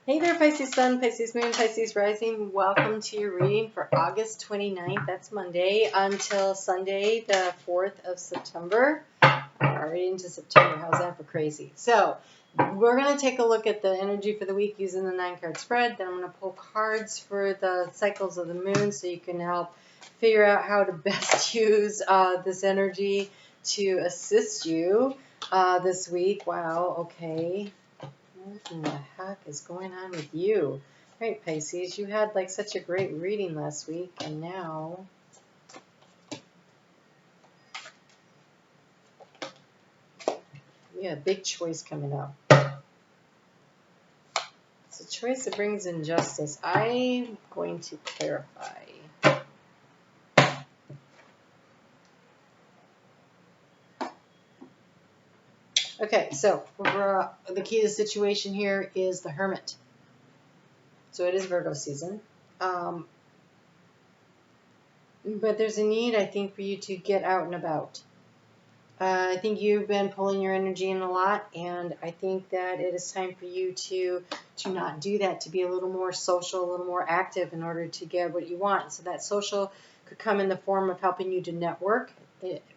Hey there, Pisces Sun, Pisces Moon, Pisces Rising. Welcome to your reading for August 29th. That's Monday until Sunday, the 4th of September. Already into September. How's that for crazy? So, we're going to take a look at the energy for the week using the 9-card spread. Then I'm going to pull cards for the cycles of the moon so you can help figure out how to best use this energy to assist you this week. Wow, okay. What in the heck is going on with you? Right, Pisces, you had like such a great reading last week, and now you have a big choice coming up. It's a choice that brings injustice. I'm going to clarify. Okay, so the key to the situation here is the Hermit. So it is Virgo season. But there's a need, I think, for you to get out and about. I think you've been pulling your energy in a lot, and I think that it is time for you to not do that, to be a little more social, a little more active in order to get what you want. So that social could come in the form of helping you to network,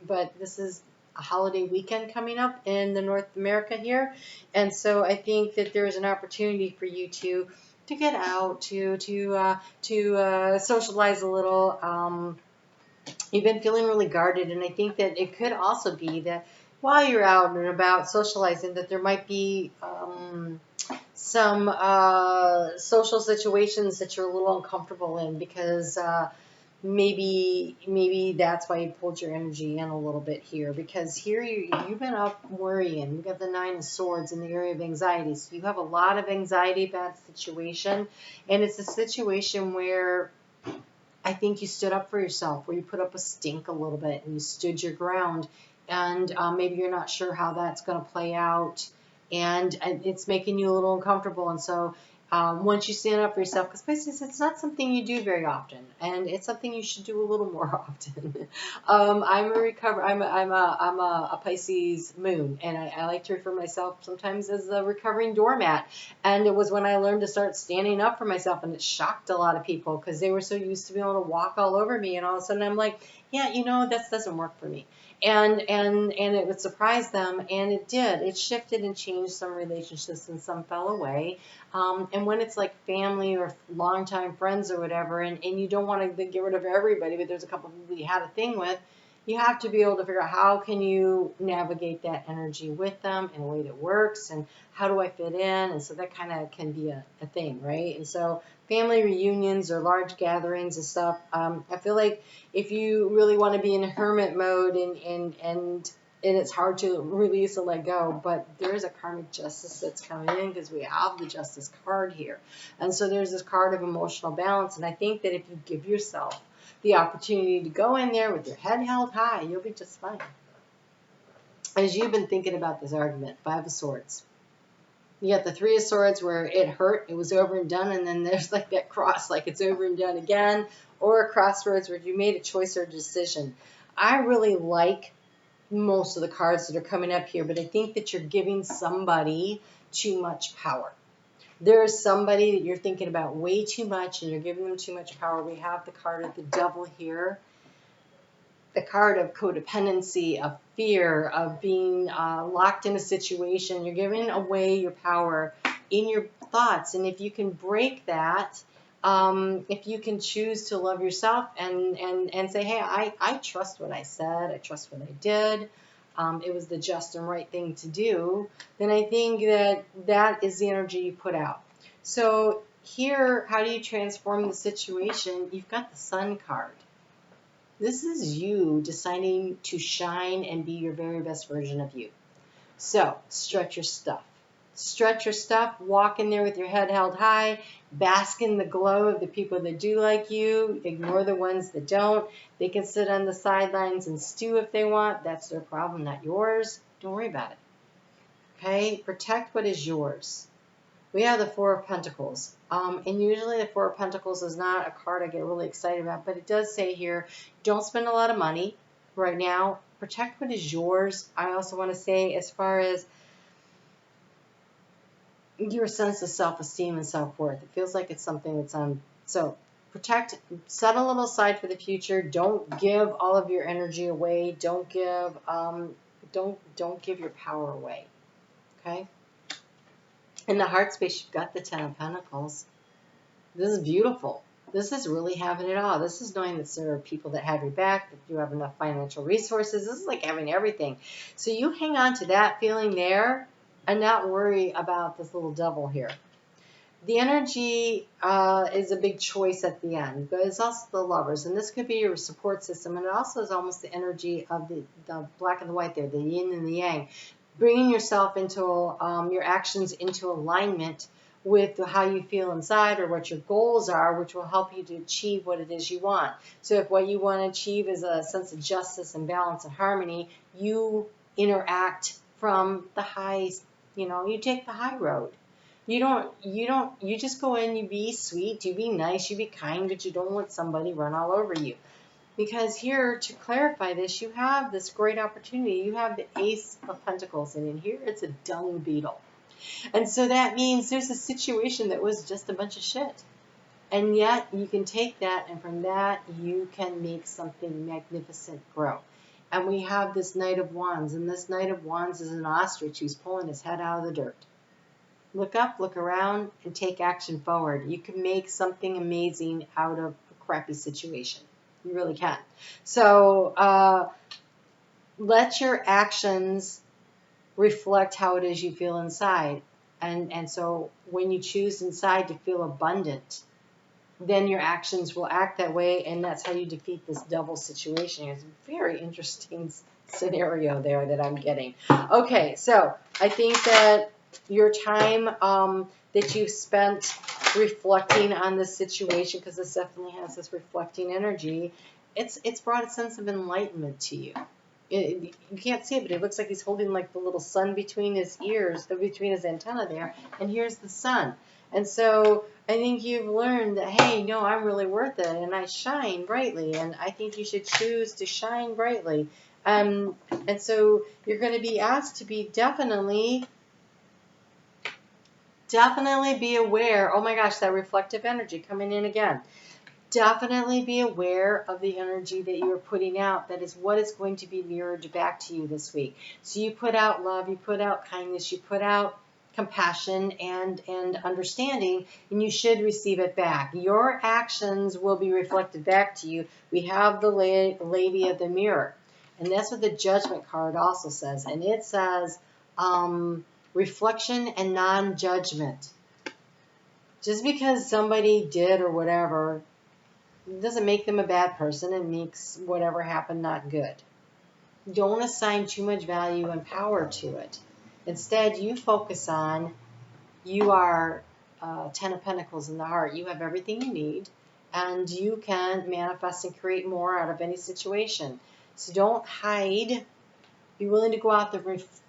but this is a holiday weekend coming up in the North America here, and so I think that there's an opportunity for you to get out, to socialize a little. You've been feeling really guarded, and I think that it could also be that while you're out and about socializing, that there might be some social situations that you're a little uncomfortable in because maybe that's why you pulled your energy in a little bit here, because here you've been up worrying. You've got the 9 of Swords in the area of anxiety, so you have a lot of anxiety about the situation, and it's a situation where I think you stood up for yourself, where you put up a stink a little bit and you stood your ground, and maybe you're not sure how that's going to play out, and it's making you a little uncomfortable. And so once you stand up for yourself, because Pisces, it's not something you do very often, and it's something you should do a little more often. I'm a Pisces moon, and I like to refer myself sometimes as a recovering doormat. And it was when I learned to start standing up for myself, and it shocked a lot of people because they were so used to being able to walk all over me, and all of a sudden I'm like, yeah, that doesn't work for me. And it would surprise them, and it did. It shifted and changed some relationships, and some fell away. And when it's like family or longtime friends or whatever, and you don't want to get rid of everybody, but there's a couple of people you had a thing with, you have to be able to figure out how can you navigate that energy with them in a way that works, and how do I fit in? And so that kind of can be a thing, right? And so family reunions or large gatherings and stuff, I feel like if you really want to be in hermit mode and it's hard to release and let go, but there is a karmic justice that's coming in because we have the justice card here. And so there's this card of emotional balance, and I think that if you give yourself the opportunity to go in there with your head held high, you'll be just fine. As you've been thinking about this argument, 5 of Swords. You got the 3 of Swords where it hurt, it was over and done, and then there's like that cross, like it's over and done again, or a crossroads where you made a choice or a decision. I really like most of the cards that are coming up here, but I think that you're giving somebody too much power. There is somebody that you're thinking about way too much, and you're giving them too much power. We have the card of the Devil here, the card of codependency, of fear, of being locked in a situation. You're giving away your power in your thoughts, and if you can break that, if you can choose to love yourself and say, hey, I trust what I said, I trust what I did, it was the just and right thing to do, then I think that is the energy you put out. So here, how do you transform the situation? You've got the Sun card. This is you deciding to shine and be your very best version of you. So stretch your stuff. Stretch your stuff. Walk in there with your head held high. Bask in the glow of the people that do like you. Ignore the ones that don't. They can sit on the sidelines and stew if they want. That's their problem, not yours. Don't worry about it. Okay? Protect what is yours. We have the 4 of Pentacles. And usually the 4 of Pentacles is not a card I get really excited about, but it does say here, don't spend a lot of money right now. Protect what is yours. I also want to say, as far as your sense of self-esteem and self-worth. It feels like it's something that's on. So protect, set a little aside for the future. Don't give all of your energy away. Don't give your power away. Okay. In the heart space, you've got the Ten of Pentacles. This is beautiful. This is really having it all. This is knowing that there are people that have your back, that you have enough financial resources. This is like having everything. So you hang on to that feeling there and not worry about this little devil here. The energy is a big choice at the end, but it's also the Lovers, and this could be your support system, and it also is almost the energy of the black and the white there, the yin and the yang, bringing yourself into your actions into alignment with how you feel inside or what your goals are, which will help you to achieve what it is you want. So if what you want to achieve is a sense of justice and balance and harmony, you interact from the highs, you take the high road. You just go in, you be sweet, you be nice, you be kind, but you don't let somebody run all over you. Because here, to clarify this, you have this great opportunity. You have the Ace of Pentacles, and in here it's a dung beetle. And so that means there's a situation that was just a bunch of shit. And yet you can take that, and from that you can make something magnificent grow. And we have this Knight of Wands, and this Knight of Wands is an ostrich who's pulling his head out of the dirt. Look up, look around, and take action forward. You can make something amazing out of a crappy situation. You really can. So let your actions reflect how it is you feel inside. And so when you choose inside to feel abundant, then your actions will act that way, and that's how you defeat this devil situation. It's a very interesting scenario there that I'm getting. Okay, so I think that your time that you've spent reflecting on this situation, because this definitely has this reflecting energy, it's brought a sense of enlightenment to you. You can't see it, but it looks like he's holding like the little sun between his ears, between his antenna there, and here's the sun. And so I think you've learned that, hey, no, I'm really worth it, and I shine brightly, and I think you should choose to shine brightly. And so you're going to be asked to be definitely be aware. Oh my gosh, that reflective energy coming in again. Definitely be aware of the energy that you are putting out. That is what is going to be mirrored back to you this week. So you put out love, you put out kindness, you put out compassion and understanding, and you should receive it back. Your actions will be reflected back to you. We have the Lady of the Mirror, and that's what the Judgment card also says. And it says reflection and non-judgment. Just because somebody did or whatever doesn't make them a bad person. It makes whatever happened not good. Don't assign too much value and power to it. Instead, you focus on, you are Ten of Pentacles in the heart. You have everything you need, and you can manifest and create more out of any situation. So don't hide. Be willing to go out there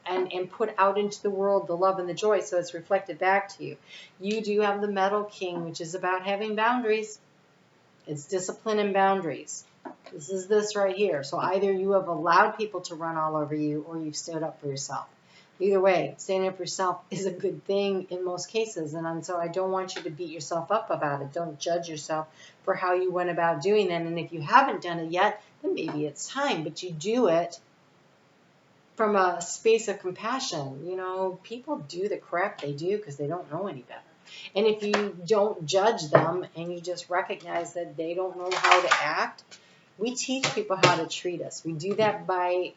and put out into the world the love and the joy so it's reflected back to you. You do have the Metal King, which is about having boundaries. It's discipline and boundaries. This is this right here. So either you have allowed people to run all over you, or you've stood up for yourself. Either way, standing up for yourself is a good thing in most cases. And so I don't want you to beat yourself up about it. Don't judge yourself for how you went about doing that. And if you haven't done it yet, then maybe it's time. But you do it from a space of compassion. People do the crap they do because they don't know any better. And if you don't judge them and you just recognize that they don't know how to act, we teach people how to treat us. We do that by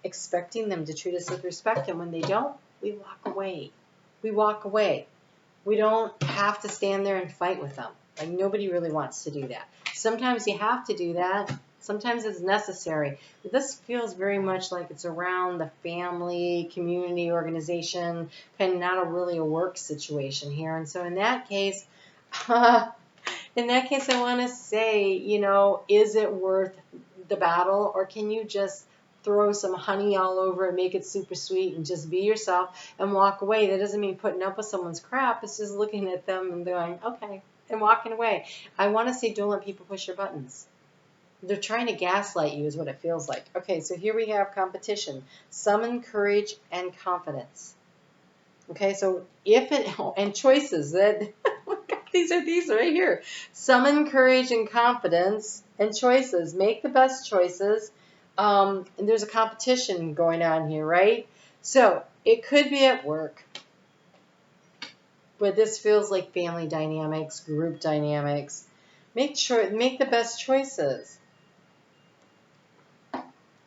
expecting them to treat us with respect. And when they don't, we walk away. We walk away. We don't have to stand there and fight with them. Like, nobody really wants to do that. Sometimes you have to do that. Sometimes it's necessary. But this feels very much like it's around the family, community, organization, kind of not really a work situation here. And so in that case, I want to say, is it worth the battle, or can you just throw some honey all over and make it super sweet and just be yourself and walk away? That doesn't mean putting up with someone's crap. It's just looking at them and going, okay, and walking away. I want to say, don't let people push your buttons. They're trying to gaslight you is what it feels like. Okay, so here we have competition. Summon courage and confidence. Okay, so if it, and choices that, these are right here. Summon courage and confidence and choices. Make the best choices. And there's a competition going on here, right? So it could be at work, but this feels like family dynamics, group dynamics. Make the best choices.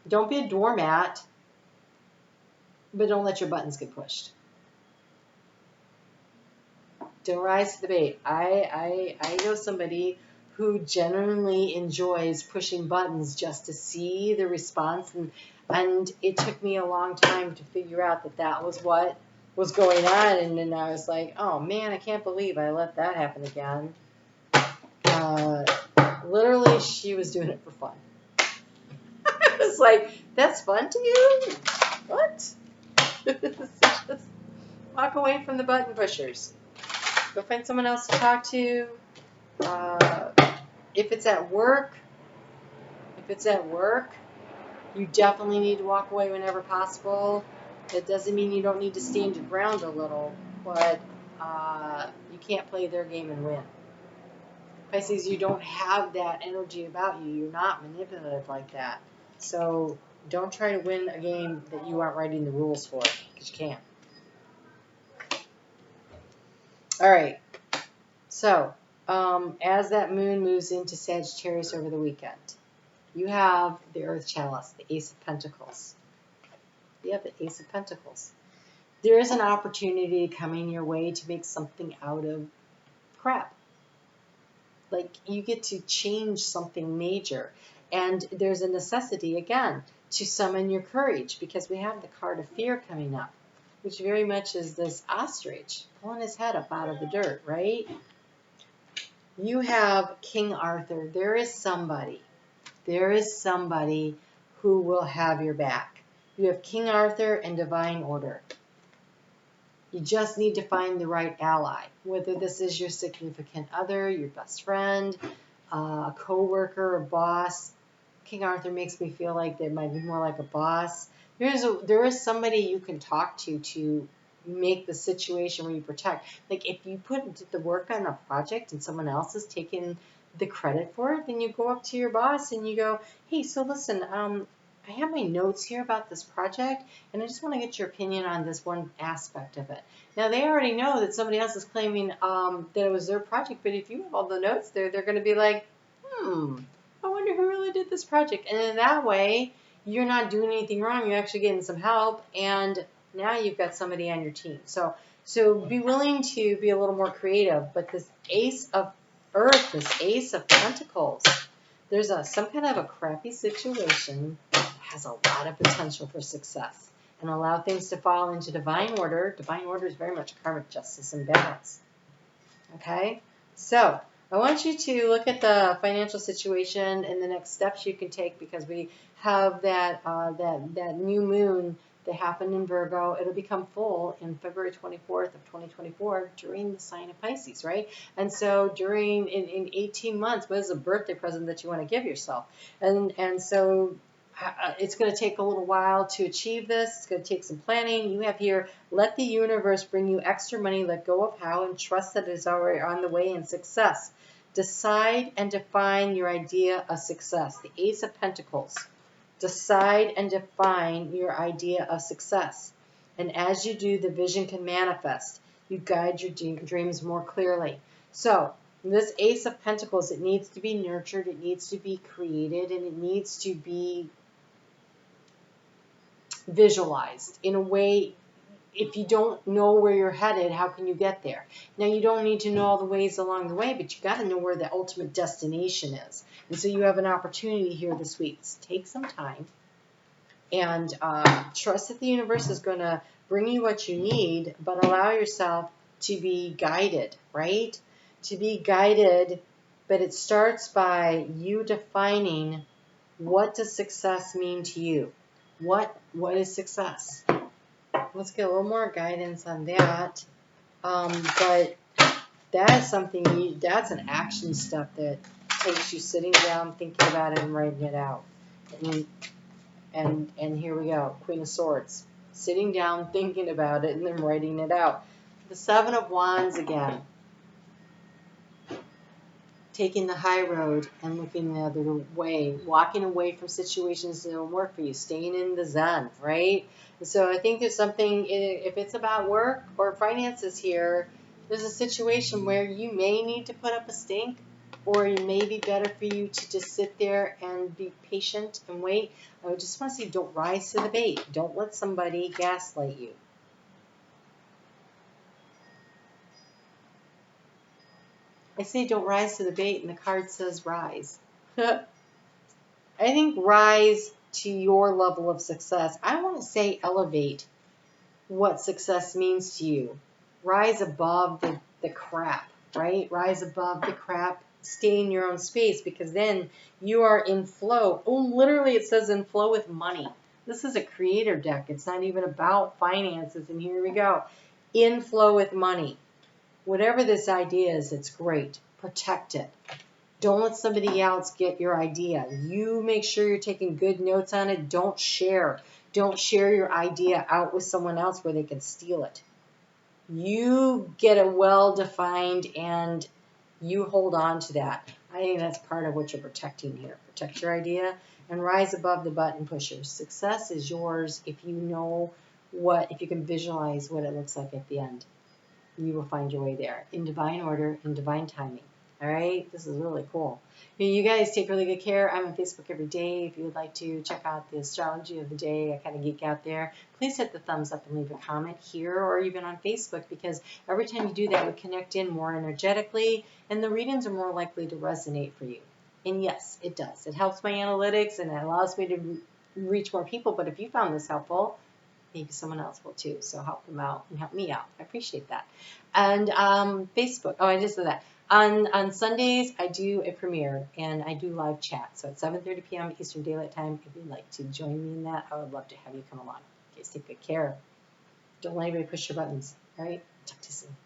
Don't be a doormat, but don't let your buttons get pushed. Don't rise to the bait. I know somebody who genuinely enjoys pushing buttons just to see the response, and it took me a long time to figure out that that was what was going on, and then I was like, oh man, I can't believe I let that happen again. Literally, she was doing it for fun. I was like, that's fun to you? What? Just walk away from the button pushers. Go find someone else to talk to. If it's at work, you definitely need to walk away whenever possible. That doesn't mean you don't need to stand your ground a little, but you can't play their game and win. Pisces, you don't have that energy about you. You're not manipulative like that. So don't try to win a game that you aren't writing the rules for, because you can't. All right. So as that moon moves into Sagittarius over the weekend, you have the Earth Chalice, the Ace of Pentacles. You have the Ace of Pentacles. There is an opportunity coming your way to make something out of crap. Like, you get to change something major. And there's a necessity, again, to summon your courage, because we have the card of fear coming up, which very much is this ostrich pulling his head up out of the dirt, right? You have King Arthur. There is somebody who will have your back. You have King Arthur and Divine Order. You just need to find the right ally, whether this is your significant other, your best friend, a co-worker, a boss. King Arthur makes me feel like they might be more like a boss. There is somebody you can talk to make the situation where you protect. Like, if you put the work on a project and someone else is taking the credit for it, then you go up to your boss and you go, hey, so listen, I have my notes here about this project, and I just want to get your opinion on this one aspect of it. Now, they already know that somebody else is claiming that it was their project, but if you have all the notes there, they're going to be like, I wonder who really did this project. And in that way, you're not doing anything wrong. You're actually getting some help, and now you've got somebody on your team. So be willing to be a little more creative. But this Ace of Earth, this Ace of Pentacles, there's some kind of a crappy situation that has a lot of potential for success, and allow things to fall into divine order. Divine order is very much karmic justice and balance. Okay? So I want you to look at the financial situation and the next steps you can take, because we have that new moon that happened in Virgo. It'll become full in February 24th of 2024 during the sign of Pisces, right? And so in 18 months, what is a birthday present that you want to give yourself? And so it's going to take a little while to achieve this. It's going to take some planning. You have here, let the universe bring you extra money, let go of how, and trust that it is already on the way in success. Decide and define your idea of success. The Ace of Pentacles. Decide and define your idea of success. And as you do, the vision can manifest. You guide your dreams more clearly. So this Ace of Pentacles, it needs to be nurtured, it needs to be created, and it needs to be visualized in a way. If you don't know where you're headed, how can you get there? Now, you don't need to know all the ways along the way, but you got to know where the ultimate destination is. And so you have an opportunity here this week. So take some time and trust that the universe is going to bring you what you need, but allow yourself to be guided, right? To be guided, but it starts by you defining, what does success mean to you? What is success? Let's get a little more guidance on that. But that is something, that's an action step that takes you sitting down, thinking about it, and writing it out. And here we go, Queen of Swords. sitting down, thinking about it, and then writing it out. The Seven of Wands again. Taking the high road and looking the other way, walking away from situations that don't work for you, staying in the Zen, right? So I think there's something, if it's about work or finances here, there's a situation where you may need to put up a stink, or it may be better for you to just sit there and be patient and wait. I just want to say, don't rise to the bait. Don't let somebody gaslight you. I say don't rise to the bait, and the card says rise. I think rise to your level of success. I want to say elevate what success means to you. Rise above the crap, right? Rise above the crap. Stay in your own space, because then you are in flow. Oh, literally it says in flow with money. This is a creator deck. It's not even about finances. And here we go. In flow with money. Whatever this idea is, it's great. Protect it. Don't let somebody else get your idea. You make sure you're taking good notes on it. Don't share. Don't share your idea out with someone else where they can steal it. You get it well defined and you hold on to that. I think that's part of what you're protecting here. Protect your idea and rise above the button pushers. Success is yours if you know if you can visualize what it looks like at the end. You will find your way there in divine order, in divine timing. All right, this is really cool. You guys take really good care. I'm on Facebook every day. If you would like to check out the astrology of the day, I kind of geek out there. Please hit the thumbs up and leave a comment here or even on Facebook, because every time you do that, we connect in more energetically and the readings are more likely to resonate for you. And yes, it does. It helps my analytics and it allows me to reach more people. But if you found this helpful, maybe someone else will too. So help them out and help me out. I appreciate that. And Facebook. Oh, I just said that. On Sundays, I do a premiere and I do live chat. So at 7:30 p.m. Eastern Daylight Time, if you'd like to join me in that, I would love to have you come along. Okay, take good care. Don't let anybody push your buttons. All right? Talk to you soon.